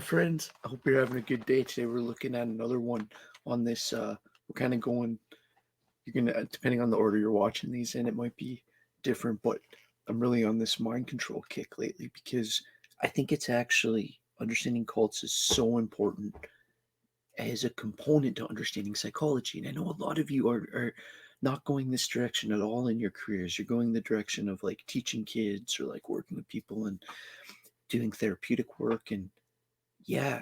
friends. I hope you're having a good day. Today we're looking at another one on this. We're kind of going, you're going to, depending on the order you're watching these in, it might be different, but I'm really on this mind control kick lately because I think it's actually, understanding cults is so important as a component to understanding psychology. And I know a lot of you are not going this direction at all in your careers. You're going the direction of like teaching kids or like working with people and doing therapeutic work. And yeah,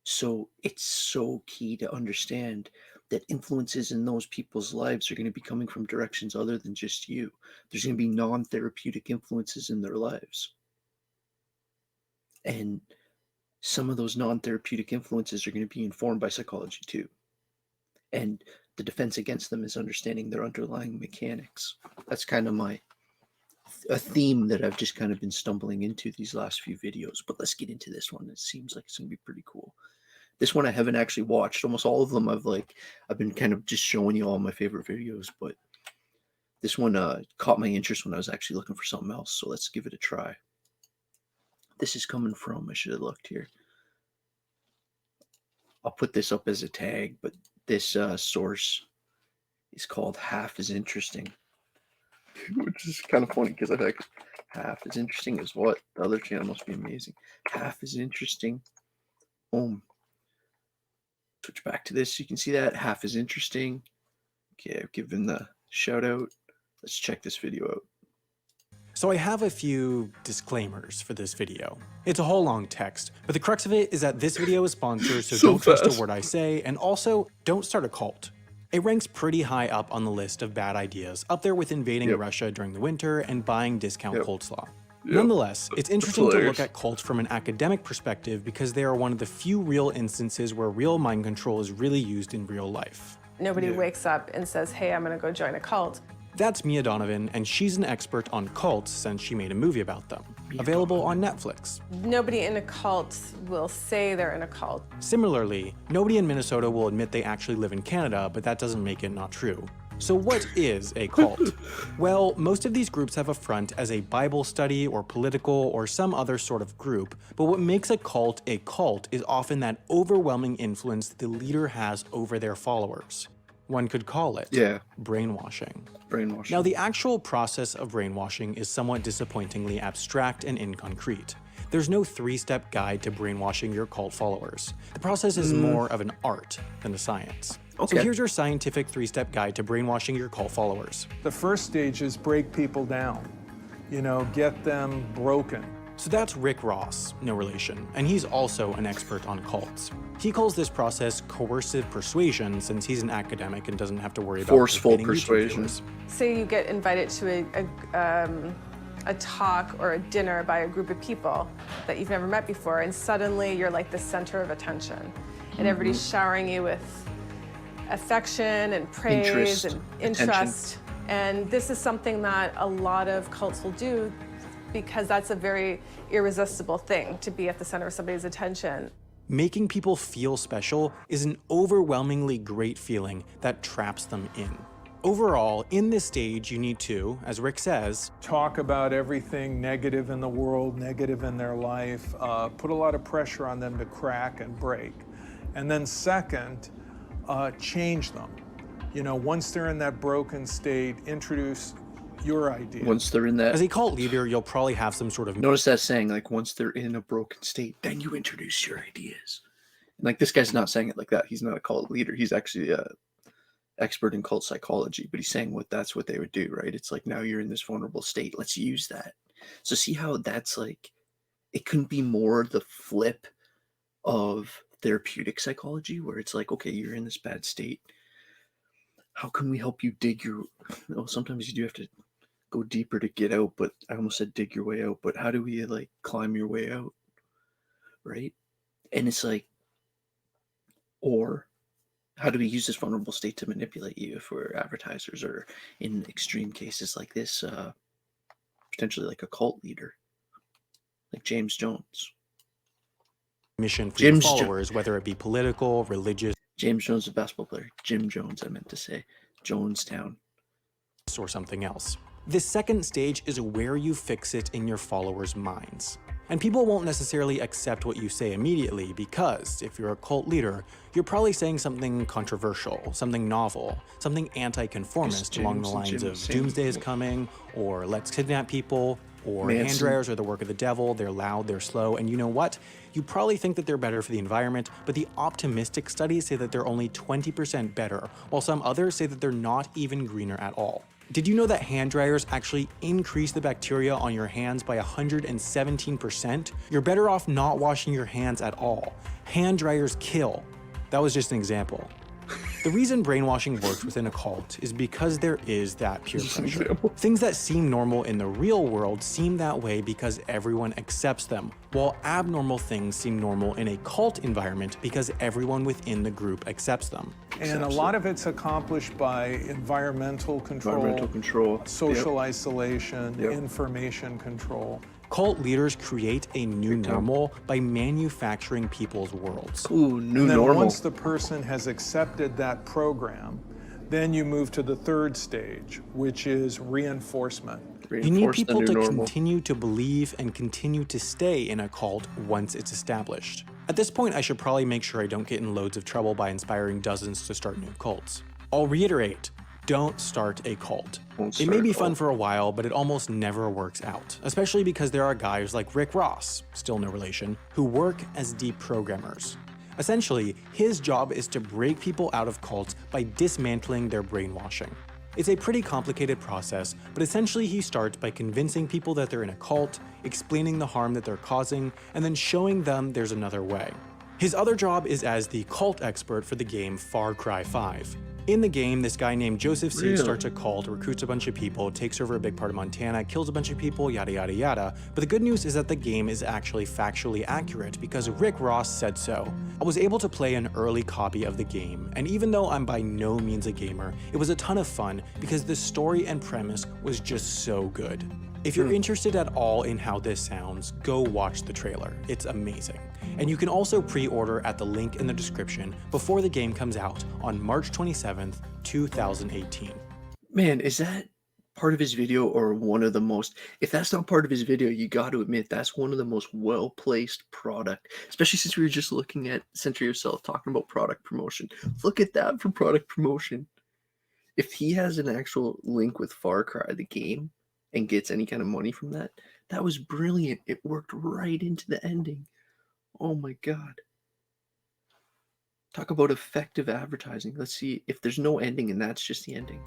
so it's so key to understand that influences in those people's lives are going to be coming from directions other than just you. There's going to be non-therapeutic influences in their lives. And some of those non-therapeutic influences are going to be informed by psychology too. And the defense against them is understanding their underlying mechanics. That's kind of a theme that I've just kind of been stumbling into these last few videos. But let's get into this one. It seems like it's going to be pretty cool. This one I haven't actually watched. Almost all of them I've been kind of just showing you all my favorite videos, but this one caught my interest when I was actually looking for something else. So let's give it a try. This is coming from, I should have looked here. I'll put this up as a tag, but this source is called Half as Interesting, which is kind of funny because I think half as interesting as what? The other channel must be amazing. Half as interesting. Boom. Switch back to this. You can see that half as interesting. Okay, I've given the shout out. Let's check this video out. So I have a few disclaimers for this video. It's a whole long text, but the crux of it is that this video is sponsored, so don't trust a word I say, and also don't start a cult. It ranks pretty high up on the list of bad ideas, up there with invading Russia during the winter and buying discount coleslaw. Nonetheless, it's interesting to look at cults from an academic perspective because they are one of the few real instances where real mind control is really used in real life. Nobody wakes up and says, hey, I'm gonna go join a cult. That's Mia Donovan, and she's an expert on cults since she made a movie about them, available on Netflix. Nobody in a cult will say they're in a cult. Similarly, nobody in Minnesota will admit they actually live in Canada, but that doesn't make it not true. So what is a cult? Well, most of these groups have a front as a Bible study or political or some other sort of group, but what makes a cult is often that overwhelming influence the leader has over their followers. One could call it brainwashing. Now, the actual process of brainwashing is somewhat disappointingly abstract and inconcrete. There's no three-step guide to brainwashing your cult followers. The process is more of an art than a science. So here's your scientific three-step guide to brainwashing your cult followers. The first stage is break people down. You know, get them broken. So that's Rick Ross, no relation, and he's also an expert on cults. He calls this process coercive persuasion since he's an academic and doesn't have to worry about forceful persuasion. Say you get invited to a talk or a dinner by a group of people that you've never met before, and suddenly you're like the center of attention, and everybody's showering you with affection and praise and interest. And this is something that a lot of cults will do because that's a very irresistible thing, to be at the center of somebody's attention. Making people feel special is an overwhelmingly great feeling that traps them in. Overall, in this stage, you need to, as Rick says, talk about everything negative in the world, negative in their life, put a lot of pressure on them to crack and break. And then second, change them. You know, once they're in that broken state, introduce your idea. Once they're in that, as a cult leader, you'll probably have some sort of, notice that saying, like, once they're in a broken state, then you introduce your ideas. And like, this guy's not saying it like that. He's not a cult leader. He's actually a expert in cult psychology, but he's saying that's what they would do, right? It's like, now you're in this vulnerable state, let's use that. So see how that's like, it couldn't be more the flip of therapeutic psychology, where it's like, okay, you're in this bad state, how can we help you dig your, sometimes you do have to go deeper to get out, but I almost said dig your way out, but how do we like climb your way out, right? And it's like, or how do we use this vulnerable state to manipulate you if we're advertisers, or in extreme cases like this, potentially like a cult leader, like James Jones. Mission for your followers, whether it be political, religious. James Jones, a basketball player. Jim Jones, I meant to say. Jonestown. Or something else. This second stage is where you fix it in your followers' minds. And people won't necessarily accept what you say immediately because, if you're a cult leader, you're probably saying something controversial, something novel, something anti-conformist along the lines of doomsday is coming, or let's kidnap people, or hand Manson. dryers are the work of the devil, they're loud, they're slow, and you know what? You probably think that they're better for the environment, but the optimistic studies say that they're only 20% better, while some others say that they're not even greener at all. Did you know that hand dryers actually increase the bacteria on your hands by 117%? You're better off not washing your hands at all. Hand dryers kill. That was just an example. The reason brainwashing works within a cult is because there is that peer pressure. Things that seem normal in the real world seem that way because everyone accepts them, while abnormal things seem normal in a cult environment because everyone within the group accepts them. And a lot of it's accomplished by environmental control, social isolation, information control. Cult leaders create a new normal by manufacturing people's worlds. Ooh, new And then normal. once the person has accepted that program, then you move to the third stage, which is reinforcement. You need Reinforce the people new to normal. continue to believe and continue to stay in a cult once it's established. At this point, I should probably make sure I don't get in loads of trouble by inspiring dozens to start new cults. I'll reiterate, don't start a cult. Don't It may start be a fun cult. for a while, but it almost never works out, especially because there are guys like Rick Ross, still no relation, who work as deprogrammers. Essentially, his job is to break people out of cults by dismantling their brainwashing. It's a pretty complicated process, but essentially he starts by convincing people that they're in a cult, explaining the harm that they're causing, and then showing them there's another way. His other job is as the cult expert for the game Far Cry 5. In the game, this guy named Joseph Seed Really? starts a cult, recruits a bunch of people, takes over a big part of Montana, kills a bunch of people, yada yada yada. But the good news is that the game is actually factually accurate because Rick Ross said so. I was able to play an early copy of the game, and even though I'm by no means a gamer, it was a ton of fun because the story and premise was just so good. If you're interested at all in how this sounds, go watch the trailer. It's amazing. And you can also pre-order at the link in the description before the game comes out on March 27th, 2018. Man, is that part of his video or one of the most, if that's not part of his video, you got to admit that's one of the most well-placed product, especially since we were just looking at Center Yourself talking about product promotion. Look at that for product promotion. If he has an actual link with Far Cry, the game, and gets any kind of money from that, that was brilliant. It worked right into the ending. Oh my God. Talk about effective advertising. Let's see if there's no ending and that's just the ending.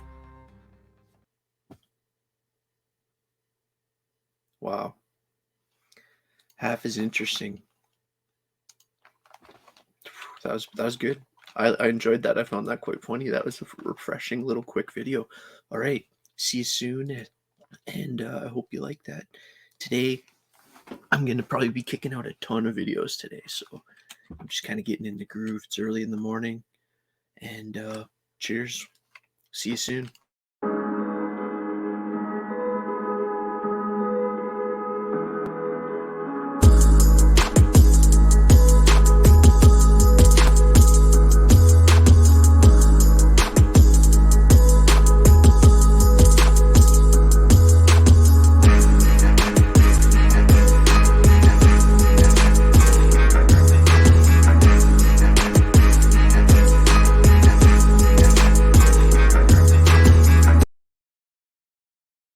Wow. Half is interesting. That was good. I enjoyed that. I found that quite funny. That was a refreshing little quick video. All right. See you soon. And I hope you like that. Today, I'm going to probably be kicking out a ton of videos today. So I'm just kind of getting in the groove. It's early in the morning. And cheers. See you soon.